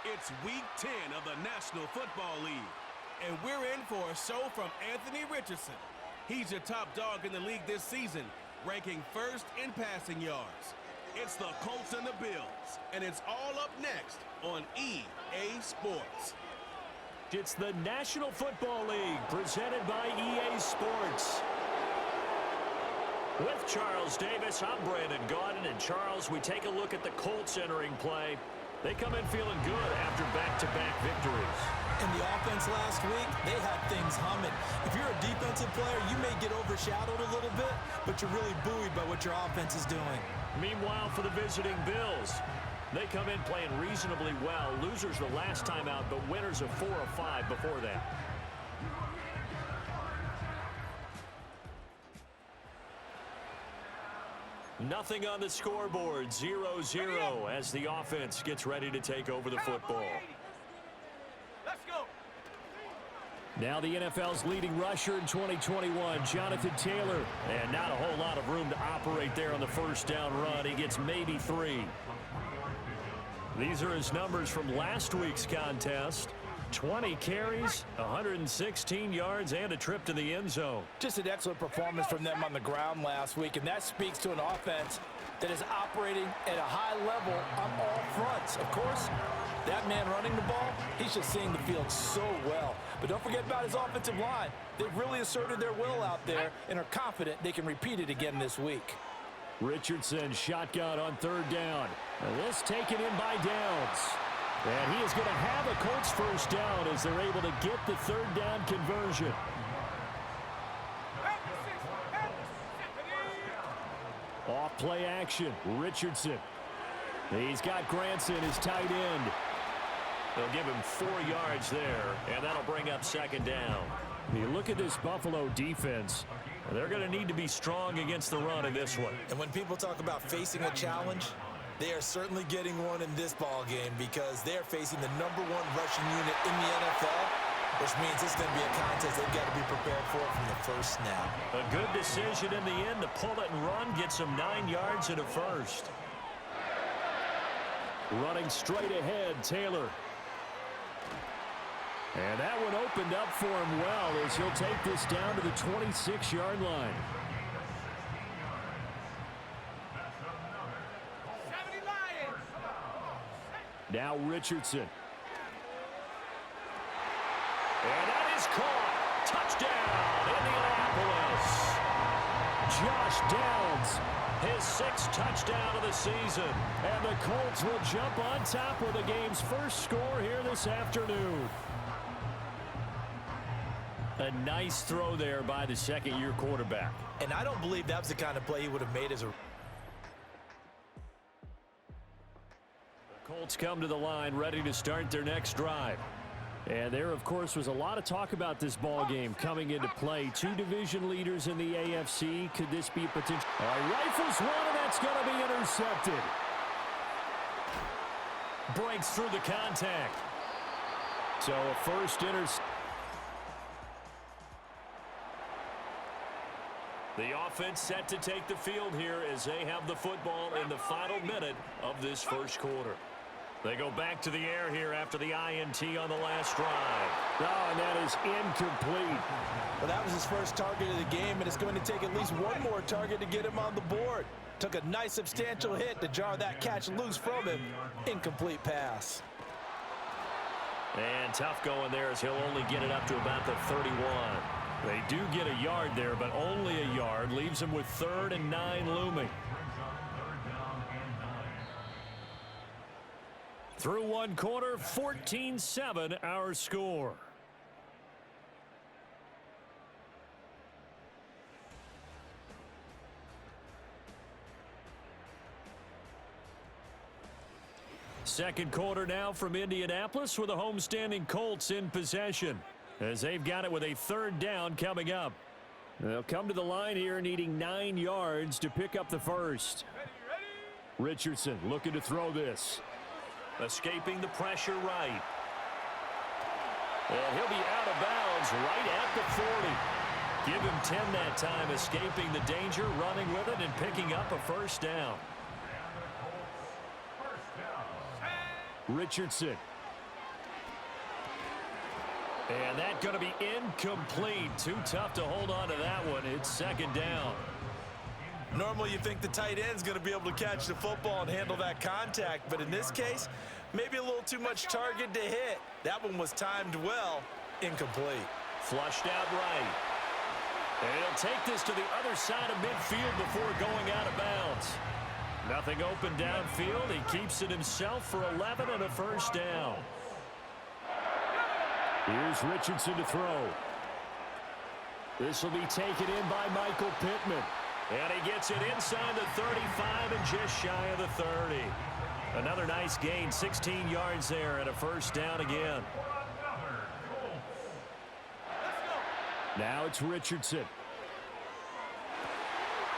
It's Week 10 of the National Football League, and we're in for a show from Anthony Richardson. He's your top dog in the league this season, ranking first in passing yards. It's the Colts and the Bills, and it's all up next on EA Sports. It's the National Football League presented by EA Sports. With Charles Davis, I'm Brandon Gaudin, and Charles, we take a look at the Colts entering play. They come in feeling good after back-to-back victories. In the offense last week, they had things humming. If you're a defensive player, you may get overshadowed a little bit, but you're really buoyed by what your offense is doing. Meanwhile, for the visiting Bills, they come in playing reasonably well. Losers the last time out, but winners of 4 of 5 before that. Nothing on the scoreboard, 0-0 as the offense gets ready to take over the football. Let's go. Now the NFL's leading rusher in 2021, Jonathan Taylor. And not a whole lot of room to operate there on the first down run. He gets maybe 3. These are his numbers from last week's contest. 20 carries, 116 yards, and a trip to the end zone. Just an excellent performance from them on the ground last week, and that speaks to an offense that is operating at a high level on all fronts. Of course, that man running the ball, he's just seeing the field so well. But don't forget about his offensive line. They've really asserted their will out there and are confident they can repeat it again this week. Richardson shotgun on third down. And this taken in by Downs. And he is going to have a Colts first down as they're able to get the third down conversion. Off play action, Richardson. He's got Granson, his tight end. They'll give him 4 yards there, and that'll bring up second down. You look at this Buffalo defense, they're going to need to be strong against the run in this one. And when people talk about facing a challenge, they are certainly getting one in this ball game because they're facing the #1 rushing unit in the NFL, which means it's going to be a contest they've got to be prepared for from the first snap. A good decision in the end to pull it and run, gets him 9 yards and a first. Running straight ahead, Taylor. And that one opened up for him well as he'll take this down to the 26-yard line. Now Richardson. And that is caught. Touchdown, Indianapolis. Josh Downs, his 6th touchdown of the season. And the Colts will jump on top with the game's first score here this afternoon. A nice throw there by the second-year quarterback. And I don't believe that was the kind of play he would have made as a... Colts come to the line ready to start their next drive. And there, of course, was a lot of talk about this ball game coming into play. 2 division leaders in the AFC. Could this be a potential? Rifles one, and that's going to be intercepted. Breaks through the contact. So a first interception. The offense set to take the field here as they have the football in the final minute of this first quarter. They go back to the air here after the INT on the last drive. Oh, and that is incomplete. Well, that was his first target of the game, and it's going to take at least one more target to get him on the board. Took a nice substantial hit to jar that catch loose from him. Incomplete pass. And tough going there as he'll only get it up to about the 31. They do get a yard there, but only a yard. Leaves him with 3rd and 9 looming. Through one quarter, 14-7 our score. Second quarter now from Indianapolis with the homestanding Colts in possession as they've got it with a 3rd down coming up. They'll come to the line here needing 9 yards to pick up the first. Richardson looking to throw this. Escaping the pressure right. And he'll be out of bounds right at the 40. Give him 10 that time, escaping the danger, running with it, and picking up a first down. Richardson And that's going to be incomplete. Too tough to hold on to that one. It's second down. Normally you think the tight end's going to be able to catch the football and handle that contact, but in this case, maybe a little too much target to hit. That one was timed well, incomplete. Flushed out right. And he'll take this to the other side of midfield before going out of bounds. Nothing open downfield. He keeps it himself for 11 and a first down. Here's Richardson to throw. This will be taken in by Michael Pittman. And he gets it inside the 35 and just shy of the 30. Another nice gain, 16 yards there and a first down again. Now it's Richardson.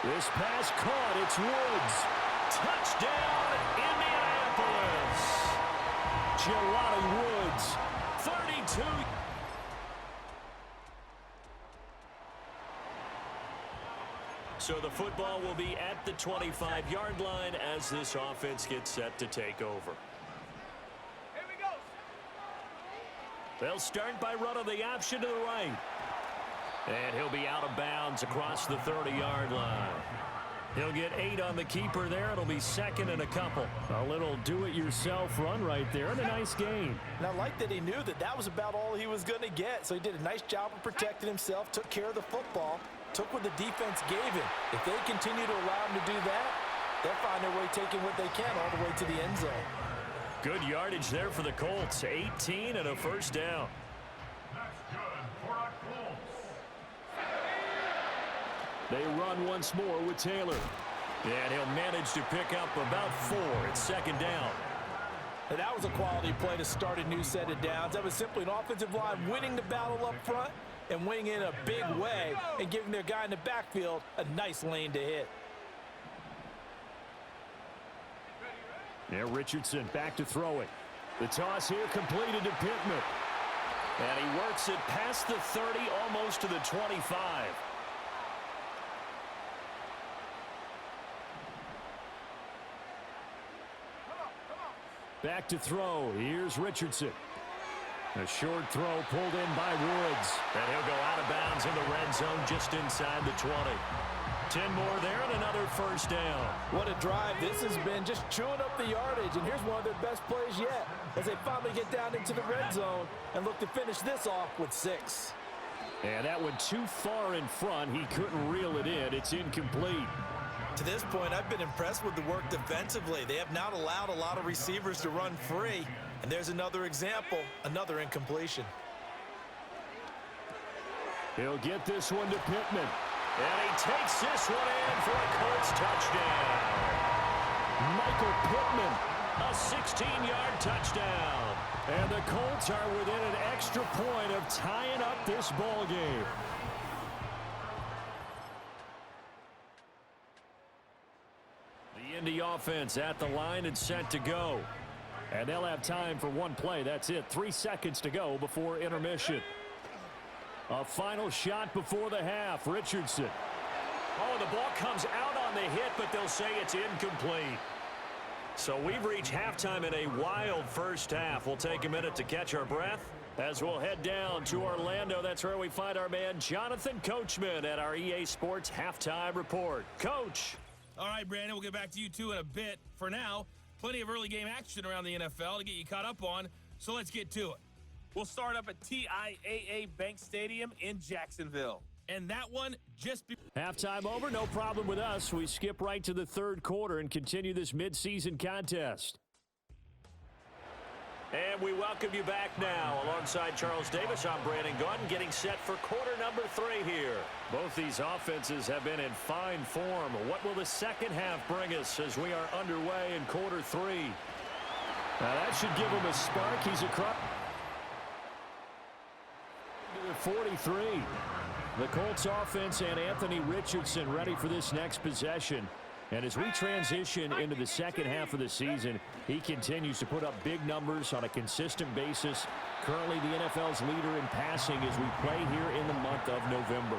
This pass caught. It's Woods. Touchdown, Indianapolis. Jelani Woods, 32. So the football will be at the 25-yard line as this offense gets set to take over. Here we go. They'll start by running the option to the right. And he'll be out of bounds across the 30-yard line. He'll get 8 on the keeper there. It'll be second and a couple. A little do-it-yourself run right there and a nice gain. And I like that he knew that that was about all he was going to get. So he did a nice job of protecting himself, took care of the football, took what the defense gave him. If they continue to allow him to do that, they'll find their way taking what they can all the way to the end zone. Good yardage there for the Colts. 18 and a first down. They run once more with Taylor. And he'll manage to pick up about 4. It's second down. And that was a quality play to start a new set of downs. That was simply an offensive line winning the battle up front and winning in a big way and giving their guy in the backfield a nice lane to hit. Now Richardson back to throw it. The toss here completed to Pittman. And he works it past the 30, almost to the 25. Back to throw. Here's Richardson. A short throw pulled in by Woods. And he'll go out of bounds in the red zone just inside the 20. 10 more there and another first down. What a drive this has been, just chewing up the yardage. And here's one of their best plays yet as they finally get down into the red zone and look to finish this off with 6. And that went too far in front. He couldn't reel it in. It's incomplete. To this point, I've been impressed with the work defensively. They have not allowed a lot of receivers to run free. And there's another example, another incompletion. He'll get this one to Pittman. And he takes this one in for a Colts touchdown. Michael Pittman, a 16-yard touchdown. And the Colts are within an extra point of tying up this ball game. The Indy offense at the line and set to go. And they'll have time for one play. That's it. 3 seconds to go before intermission. A final shot before the half. Richardson. Oh, the ball comes out on the hit, but they'll say it's incomplete. So we've reached halftime in a wild first half. We'll take a minute to catch our breath as we'll head down to Orlando. That's where we find our man Jonathan Coachman at our EA Sports Halftime Report. Coach. All right, Brandon, we'll get back to you two in a bit. For now, plenty of early game action around the NFL to get you caught up on, so let's get to it. We'll start up at TIAA Bank Stadium in Jacksonville. And that one just Halftime over, no problem with us. We skip right to the third quarter and continue this midseason contest. And we welcome you back now. Alongside Charles Davis, I'm Brandon Gunn, getting set for quarter number 3 here. Both these offenses have been in fine form. What will the second half bring us as we are underway in quarter 3? Now that should give him a spark. He's across to the 43. The Colts offense and Anthony Richardson ready for this next possession. And as we transition into the second half of the season, he continues to put up big numbers on a consistent basis. Currently the NFL's leader in passing as we play here in the month of November.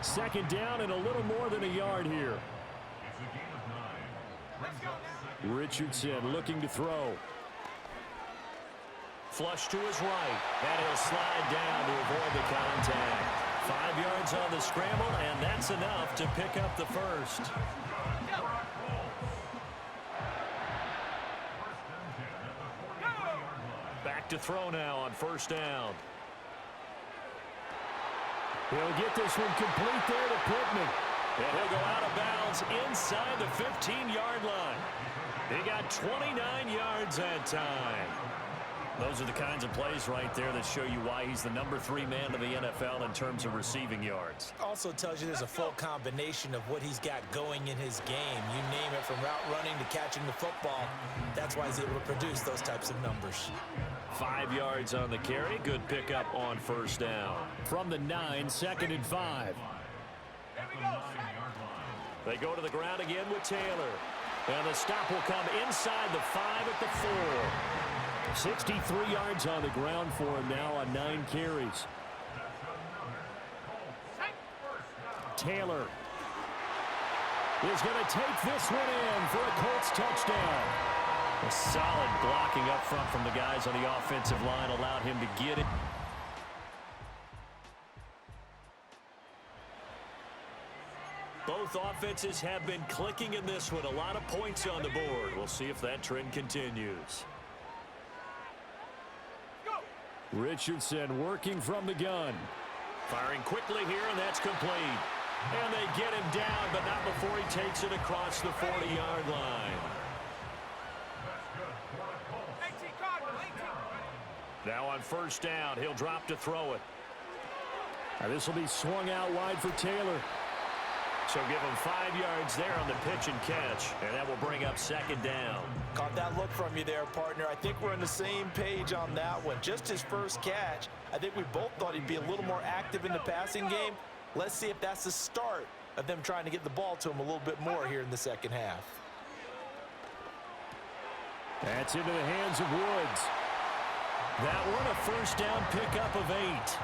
Second down and a little more than a yard here. Richardson looking to throw. Flush to his right, and he'll slide down to avoid the contact. 5 yards on the scramble, and that's enough to pick up the first. Back to throw now on first down. He'll get this one complete there to Pittman. And he'll go out of bounds inside the 15-yard line. He got 29 yards that time. Those are the kinds of plays right there that show you why he's the number 3 man of the NFL in terms of receiving yards. Also tells you there's a full combination of what he's got going in his game. You name it, from route running to catching the football. That's why he's able to produce those types of numbers. 5 yards on the carry. Good pickup on first down. From the 9, 2nd and 5. They go to the ground again with Taylor. And the stop will come inside the 5 at the 4. 63 yards on the ground for him now on 9 carries. Taylor is going to take this one in for a Colts touchdown. A solid blocking up front from the guys on the offensive line allowed him to get it. Both offenses have been clicking in this one. A lot of points on the board. We'll see if that trend continues. Richardson working from the gun. Firing quickly here, and that's complete. And they get him down, but not before he takes it across the 40-yard line. Now on first down, he'll drop to throw it. Now this will be swung out wide for Taylor. So give him 5 yards there on the pitch and catch, and that will bring up 2nd down. Caught that look from you there, partner. I think we're on the same page on that one. Just his first catch. I think we both thought he'd be a little more active in the passing game. Let's see if that's the start of them trying to get the ball to him a little bit more here in the second half. That's into the hands of Woods. That one a first down pickup of 8.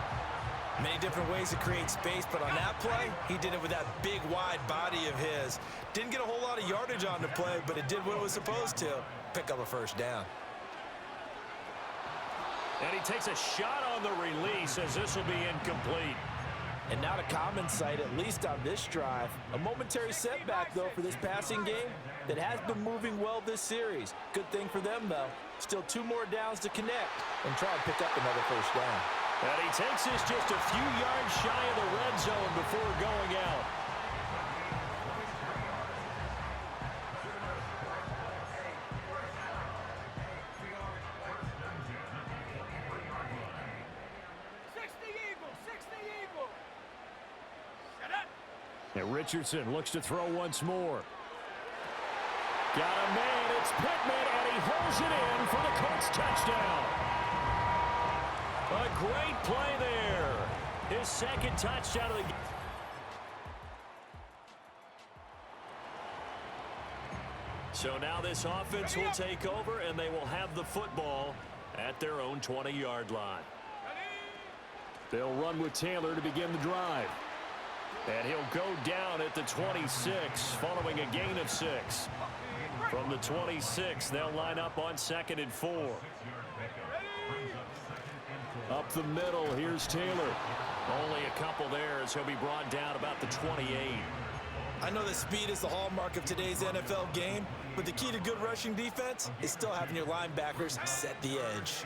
Many different ways to create space, but on that play, he did it with that big, wide body of his. Didn't get a whole lot of yardage on the play, but it did what it was supposed to. Pick up a first down. And he takes a shot on the release as this will be incomplete. And not a common sight, at least on this drive. A momentary setback, though, for this passing game that has been moving well this series. Good thing for them, though. Still 2 more downs to connect and try and pick up another first down. And he takes this just a few yards shy of the red zone before going out. And Richardson looks to throw once more. Got a man, it's Pittman, and he holds it in for the Colts touchdown. A great play there. His 2nd touchdown of the game. So now this offense will take over, and they will have the football at their own 20-yard line. They'll run with Taylor to begin the drive. And he'll go down at the 26, following a gain of 6. From the 26, they'll line up on 2nd and 4. Up the middle, here's Taylor. Only a couple there as he'll be brought down about the 28. I know that speed is the hallmark of today's NFL game, but the key to good rushing defense is still having your linebackers set the edge.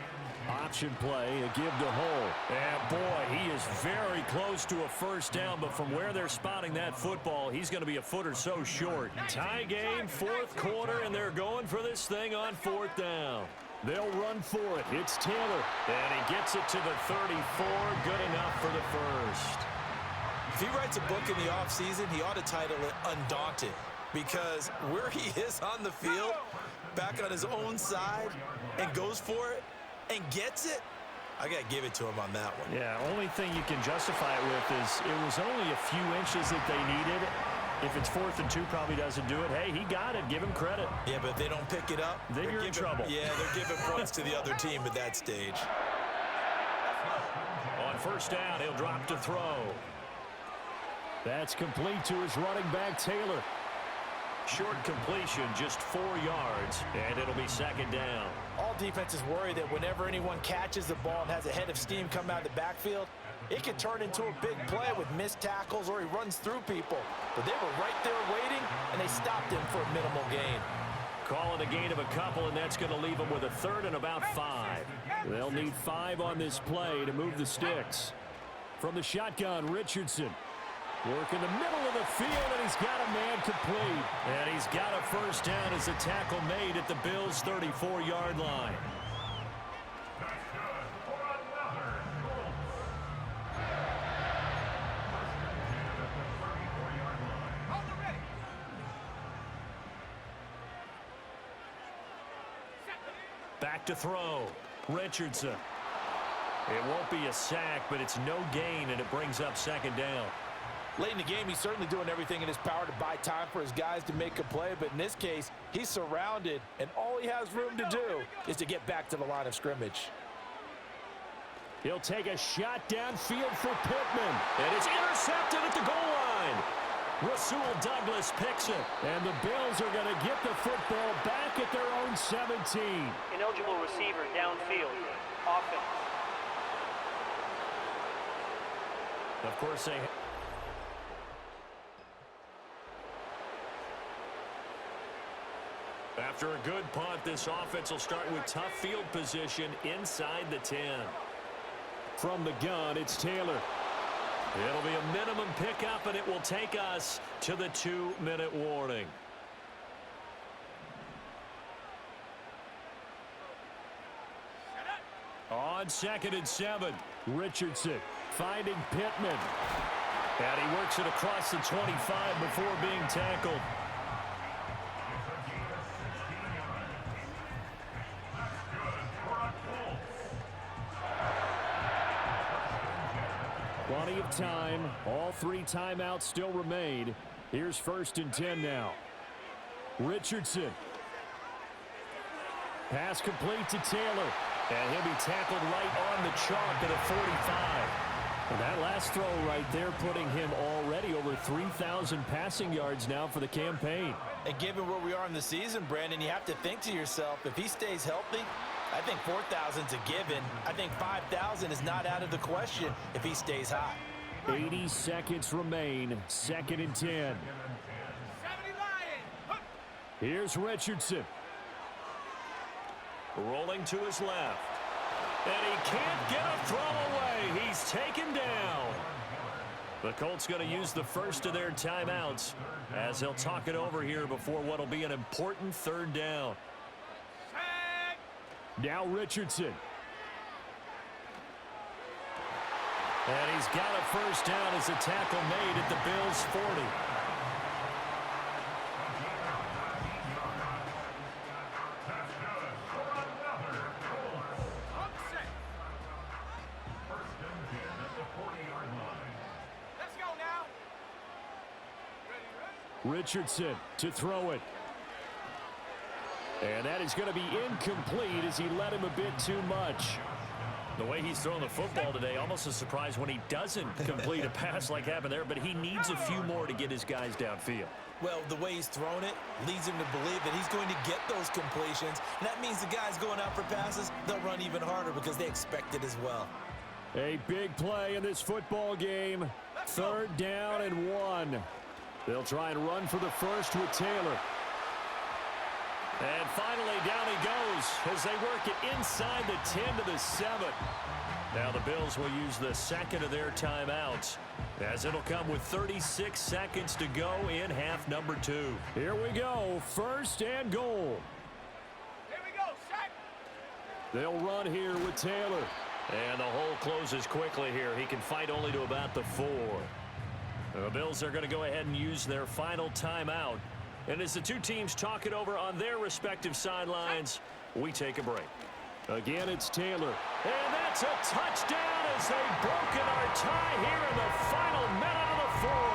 Option play, a give to Hull. And boy, he is very close to a first down, but from where they're spotting that football, he's going to be a foot or so short. Tie game, 4th quarter, and they're going for this thing on 4th down. They'll run for it. It's Taylor. And he gets it to the 34. Good enough for the first. If he writes a book in the offseason, he ought to title it Undaunted, because where he is on the field, back on his own side, and goes for it, and gets it, I got to give it to him on that one. Yeah, only thing you can justify it with is it was only a few inches that they needed. If it's 4th and 2, probably doesn't do it. Hey, he got it. Give him credit. Yeah, but if they don't pick it up, then you're in trouble. Yeah, they're giving points to the other team at that stage. On first down, he'll drop to throw. That's complete to his running back, Taylor. Short completion, just 4 yards, and it'll be second down. All defenses worry that whenever anyone catches the ball and has a head of steam come out of the backfield, it can turn into a big play with missed tackles or he runs through people. But they were right there waiting, and they stopped him for a minimal gain. Calling a gain of a couple, and that's going to leave them with a third and about 5. They'll need 5 on this play to move the sticks. From the shotgun, Richardson. Work in the middle of the field, and he's got a man complete. And he's got a first down as a tackle made at the Bills' 34-yard line. Back to throw. Richardson. It won't be a sack, but it's no gain, and it brings up second down. Late in the game, he's certainly doing everything in his power to buy time for his guys to make a play, but in this case, he's surrounded, and all he has room to do is to get back to the line of scrimmage. He'll take a shot downfield for Pittman, and it's intercepted at the goal line. Rasul Douglas picks it, and the Bills are going to get the football back at their own 17. Ineligible receiver downfield. Offense. Of course, they... After a good punt, this offense will start with tough field position inside the 10. From the gun, it's Taylor. It'll be a minimum pickup, and it will take us to the 2-minute warning. On 2nd and 7, Richardson finding Pittman. And he works it across the 25 before being tackled. Plenty of time. All 3 timeouts still remain. Here's 1st and 10 now. Richardson. Pass complete to Taylor. And he'll be tackled right on the chalk at a 45. And that last throw right there putting him already over 3,000 passing yards now for the campaign. And given where we are in the season, Brandon, you have to think to yourself, if he stays healthy, I think 4,000's a given. I think 5,000 is not out of the question if he stays hot. 80 seconds remain. 2nd and 10. Here's Richardson. Rolling to his left. And he can't get a throw away. He's taken down. The Colts going to use the first of their timeouts as they'll talk it over here before what will be an important 3rd down. Now Richardson. And he's got a first down as a tackle made at the Bills' 40. Richardson to throw it. And that is going to be incomplete as he led him a bit too much. The way he's throwing the football today, almost a surprise when he doesn't complete a pass like happened there, but he needs a few more to get his guys downfield. Well, the way he's thrown it leads him to believe that he's going to get those completions. And that means the guys going out for passes, they'll run even harder because they expect it as well. A big play in this football game. 3rd down and 1. They'll try and run for the first with Taylor. And finally, down he goes as they work it inside the 10 to the 7. Now the Bills will use the 2nd of their timeouts as it'll come with 36 seconds to go in half number 2. Here we go. 1st and goal. Here we go, Shaq. They'll run here with Taylor. And the hole closes quickly here. He can fight only to about the 4. The Bills are going to go ahead and use their final timeout. And as the two teams talk it over on their respective sidelines, we take a break. Again, it's Taylor. And that's a touchdown as they've broken our tie here in the final minute of the 4th.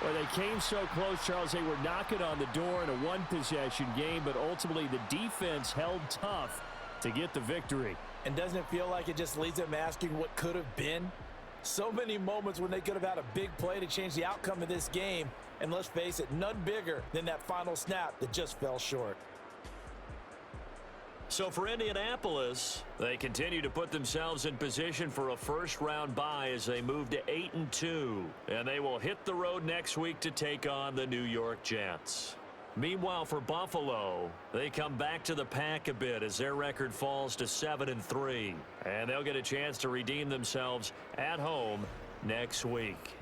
Well, they came so close, Charles. They were knocking on the door in a one-possession game, but ultimately the defense held tough to get the victory. And doesn't it feel like it just leaves them asking what could have been? So many moments when they could have had a big play to change the outcome of this game. And let's face it, none bigger than that final snap that just fell short. So for Indianapolis, they continue to put themselves in position for a first-round bye as they move to 8-2. And they will hit the road next week to take on the New York Jets. Meanwhile, for Buffalo, they come back to the pack a bit as their record falls to 7-3. And they'll get a chance to redeem themselves at home next week.